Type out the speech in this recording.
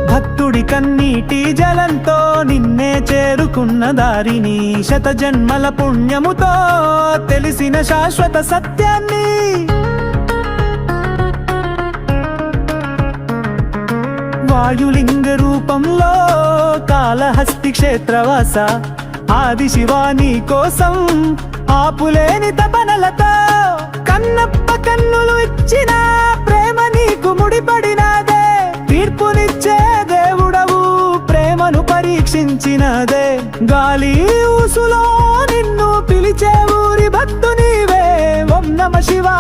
భక్తుడి కన్నీటి జలంతో నిన్నే చేరుకున్న దారిని, శత జన్మల పుణ్యముతో తెలిసిన శాశ్వత సత్యాన్ని. వాయులింగ రూపంలో కాళహస్తి క్షేత్రవాస, ఆది శివాని కోసం ఆపులేని తపనలతో కన్నప్ప కన్నులు ఇచ్చిన ప్రేమ నీకు ముడిపడినదే. తీర్పునిచ్చే దేవుడవు, ప్రేమను పరీక్షించినదే. గాలి ఊసులో నిన్ను పిలిచే ఊరి భక్తు నీవే. ఓం నమ శివాయ.